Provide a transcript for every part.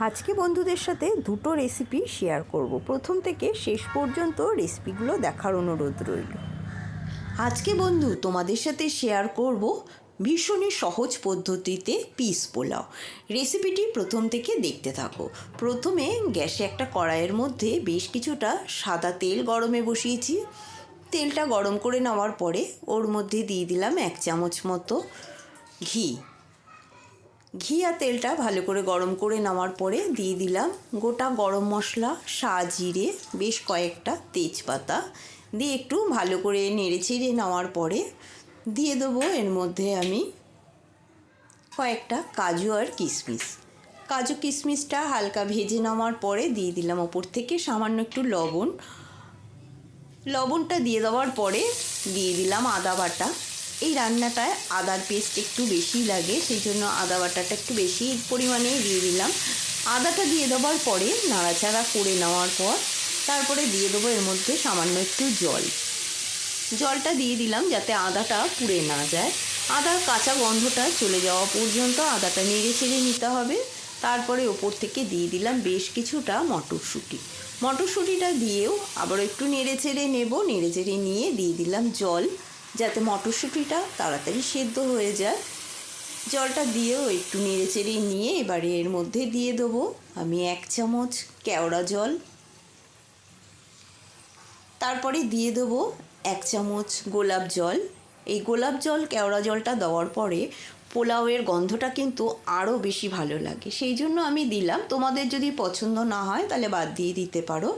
আজকে বন্ধুদের সাথে দুটো রেসিপি শেয়ার করব। প্রথম থেকে শেষ পর্যন্ত রেসিপিগুলো দেখার অনুরোধ রইল। আজকে বন্ধু তোমাদের সাথে শেয়ার করব ভীষণই সহজ পদ্ধতিতে পিস পোলাও। রেসিপিটি প্রথম থেকে দেখতে থাকো। প্রথমে গ্যাসে একটা কড়াইয়ের মধ্যে বেশ কিছুটা সাদা তেল গরমে বসিয়েছি। তেলটা গরম করে নেওয়ার পরে ওর মধ্যে দিয়ে দিলাম 1 চামচ মতো ঘি আর তেলটা ভালো করে গরম করে নেওয়ার পরে দিয়ে দিলাম গোটা গরম মশলা, জিরে, বেশ কয়েকটা তেজপাতা দিয়ে একটু ভালো করে নেড়েচেড়ে নেওয়ার পরে দিয়ে দেবো এর মধ্যে আমি কয়েকটা কাজু আর কিশমিশ। কাজু কিশমিশটা হালকা ভেজে নেওয়ার পরে দিয়ে দিলাম ওপর থেকে সামান্য একটু লবণটা দিয়ে দেওয়ার পরে দিয়ে দিলাম আদা বাটা। এই রান্নাটায় আদার পেস্ট একটু বেশি লাগে, সেই জন্য আদা বাটাটা একটু বেশি পরিমাণেই দিয়ে দিলাম। আদাটা দিয়ে দেওয়ার পরে নাড়াচাড়া করে নেওয়ার পর তারপরে দিয়ে দেবো এর মধ্যে সামান্য একটু জলটা দিয়ে দিলাম যাতে আদাটা পুড়ে না যায়। আদার কাঁচা গন্ধটা চলে যাওয়া পর্যন্ত আদাটা নেড়ে ছেড়ে নিতে হবে। তারপরে ওপর থেকে দিয়ে দিলাম বেশ কিছুটা মটরশুঁটিটা দিয়েও আবার একটু নেড়ে ছেড়ে নিয়ে দিয়ে দিলাম জল, যাতে মটরশুঁটিটা তাড়াতাড়ি সেদ্ধ হয়ে যায়। জলটা দিয়েও একটু নেড়েচেড়ে নিয়ে এবারে এর মধ্যে দিয়ে দেবো আমি 1 চামচ কেওড়া জল, তারপরে দিয়ে দেবো 1 চামচ গোলাপ জল। এই গোলাপ জল কেওড়া জলটা দেওয়ার পরে পোলাওয়ের গন্ধটা কিন্তু আরও বেশি ভালো লাগে, সেই জন্য আমি দিলাম। তোমাদের যদি পছন্দ না হয় তাহলে বাদ দিয়ে দিতে পারো।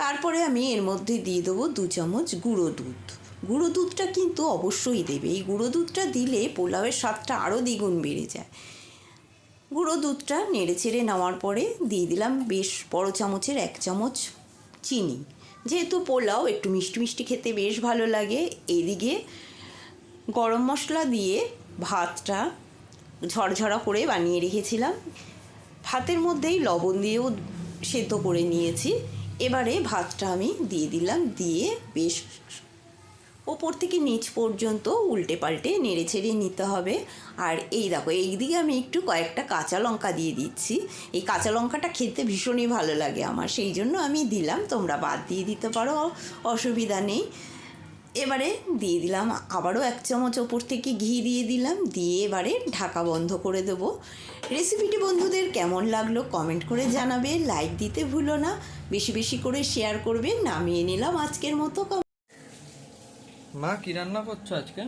তারপরে আমি এর মধ্যে দিয়ে দেবো 2 চামচ গুঁড়ো দুধটা কিন্তু অবশ্যই দেবে। এই গুঁড়ো দুধটা দিলে পোলাওয়ের স্বাদটা আরও দ্বিগুণ বেড়ে যায়। গুঁড়ো দুধটা নেড়ে চেড়ে নেওয়ার পরে দিয়ে দিলাম বেশ বড় চামচের 1 চামচ চিনি। যেহেতু পোলাও একটু মিষ্টি মিষ্টি খেতে বেশ ভালো লাগে। এদিকে গরম মশলা দিয়ে ভাতটা ঝরঝরা করে বানিয়ে রেখেছিলাম। ভাতের মধ্যেই লবণ দিয়েও সেদ্ধ করে নিয়েছি। এবারে ভাতটা আমি দিয়ে দিলাম, দিয়ে বেশ ওপর থেকে নিচ পর্যন্ত উল্টে পাল্টে নেড়ে ছেড়ে নিতে হবে। আর এই দেখো, এইদিকে আমি একটু কয়েকটা কাঁচা লঙ্কা দিয়ে দিচ্ছি। এই কাঁচা লঙ্কাটা খেতে ভীষণই ভালো লাগে আমার, সেই জন্য আমি দিলাম। তোমরা বাদ দিয়ে দিতে পারো, অসুবিধা নেই। এবারে দিয়ে দিলাম আবারও 1 চামচ ওপর থেকে ঘি দিয়ে দিলাম, দিয়ে এবারে ঢাকা বন্ধ করে দেবো। রেসিপিটি বন্ধুদের কেমন লাগলো কমেন্ট করে জানাবে, লাইক দিতে ভুলো না, বেশি বেশি করে শেয়ার করবে। নামিয়ে নিলাম আজকের মতো। মা কি রান্না করছো আজকে?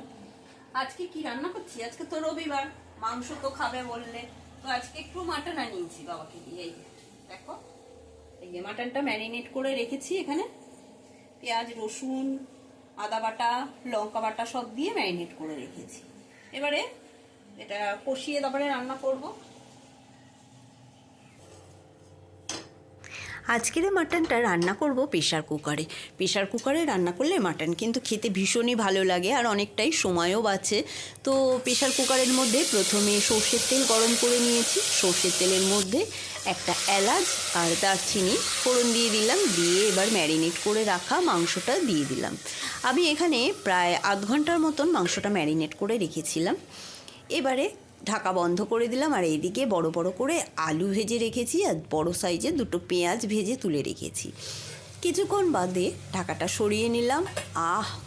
আজকে কি রান্না করছি? আজকে তো রবিবার, মাংস তো খাবে বললে, তো আজকে একটু মাটন আনিয়েছি বাবাকে দিয়ে। এই দেখো, এই যে মাটনটা ম্যারিনেট করে রেখেছি। এখানে পেঁয়াজ, রসুন, আদা বাটা, লঙ্কা বাটা সব দিয়ে ম্যারিনেট করে রেখেছি। এবারে এটা কষিয়ে তারপরে রান্না করব। আজকের মাটনটা রান্না করব প্রেশার কুকারে রান্না করলে মাটন কিন্তু খেতে ভীষণই ভালো লাগে আর অনেকটাই সময়ও বাঁচে। তো প্রেশার কুকারের মধ্যে প্রথমে সর্ষের তেল গরম করে নিয়েছি। সর্ষের তেলের মধ্যে একটা এলাচ আর দারচিনি ফোড়ন দিয়ে দিলাম, দিয়ে এবার ম্যারিনেট করে রাখা মাংসটা দিয়ে দিলাম। আমি এখানে প্রায় আধ ঘন্টার মতন মাংসটা ম্যারিনেট করে রেখেছিলাম। এবারে ঢাকা বন্ধ করে দিলাম। আর এইদিকে বড় বড় করে আলু ভেজে রেখেছি আর বড় সাইজের 2টো পেঁয়াজ ভেজে তুলে রেখেছি। কিছুক্ষণ বাদে ঢাকাটা সরিয়ে নিলাম।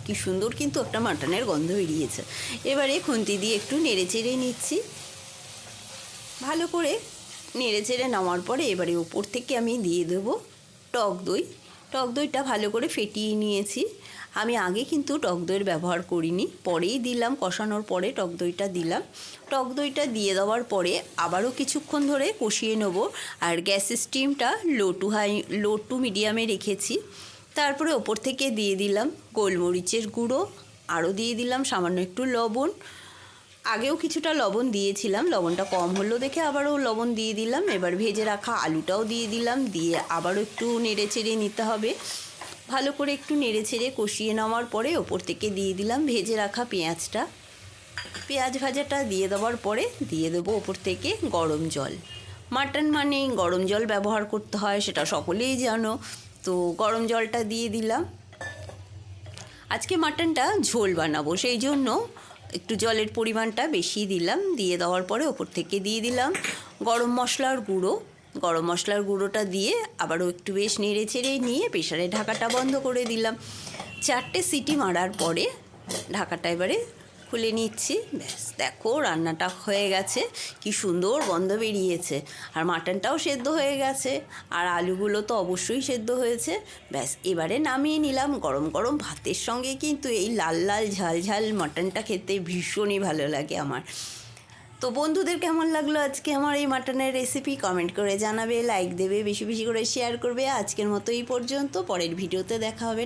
কি সুন্দর কিন্তু একটা মাটনের গন্ধ বেরিয়েছে। এবারে খুন্তি দিয়ে একটু নেড়ে চেড়ে নিচ্ছি। ভালো করে নেড়ে চেড়ে নেওয়ার পরে এবারে উপর থেকে আমি দিয়ে দেবো টক দইটা ভালো করে ফেটিয়ে নিয়েছি। আমি আগে কিন্তু টক দইয়ের ব্যবহার করিনি, পরেই দিলাম। কষানোর পরে টক দইটা দিলাম। টক দইটা দিয়ে দেওয়ার পরে আবারও কিছুক্ষণ ধরে কষিয়ে নেব। আর গ্যাসের স্টিমটা লো টু মিডিয়ামে রেখেছি। তারপরে ওপর থেকে দিয়ে দিলাম গোলমরিচের গুঁড়ো, আরও দিয়ে দিলাম সামান্য একটু লবণ। আগেও কিছুটা লবণ দিয়েছিলাম, লবণটা কম হলো দেখে আবারও লবণ দিয়ে দিলাম। এবার ভেজে রাখা আলুটাও দিয়ে দিলাম, দিয়ে আবারও একটু নেড়ে চেড়ে নিতে হবে। ভালো করে একটু নেড়ে ছেড়ে কষিয়ে নেওয়ার পরে ওপর থেকে দিয়ে দিলাম ভেজে রাখা পেঁয়াজ ভাজাটা দিয়ে দেওয়ার পরে দিয়ে দেবো ওপর থেকে গরম জল। মাটন মানে গরম জল ব্যবহার করতে হয়, সেটা সকলেই জানো। তো গরম জলটা দিয়ে দিলাম। আজকে মাটনটা ঝোল বানাবো, সেই জন্য একটু জলের পরিমাণটা বেশি দিলাম। দিয়ে দেওয়ার পরে ওপর থেকে দিয়ে দিলাম গরম মশলার গুঁড়ো, গরম মশলার গুঁড়োটা দিয়ে আবারও একটু বেশ নেড়ে চেড়ে নিয়ে প্রেশারের ঢাকাটা বন্ধ করে দিলাম। 4টে সিটি মারার পরে ঢাকাটা এবারে খুলে নিচ্ছি। ব্যাস দেখো রান্নাটা হয়ে গেছে, কি সুন্দর গন্ধ বেরিয়েছে, আর মাটনটাও সেদ্ধ হয়ে গেছে, আর আলুগুলো তো অবশ্যই সেদ্ধ হয়েছে। ব্যাস এবারে নামিয়ে নিলাম। গরম গরম ভাতের সঙ্গে কিন্তু এই লাল লাল ঝাল ঝাল মাটনটা খেতে ভীষণই ভালো লাগে আমার। তো বন্ধুদের কেমন লাগলো আজকে আমার এই মাটনের রেসিপি কমেন্ট করে জানাবে, লাইক দেবে, বেশি বেশি করে শেয়ার করবে। আজকের মতো এই পর্যন্ত, পরের ভিডিওতে দেখা হবে।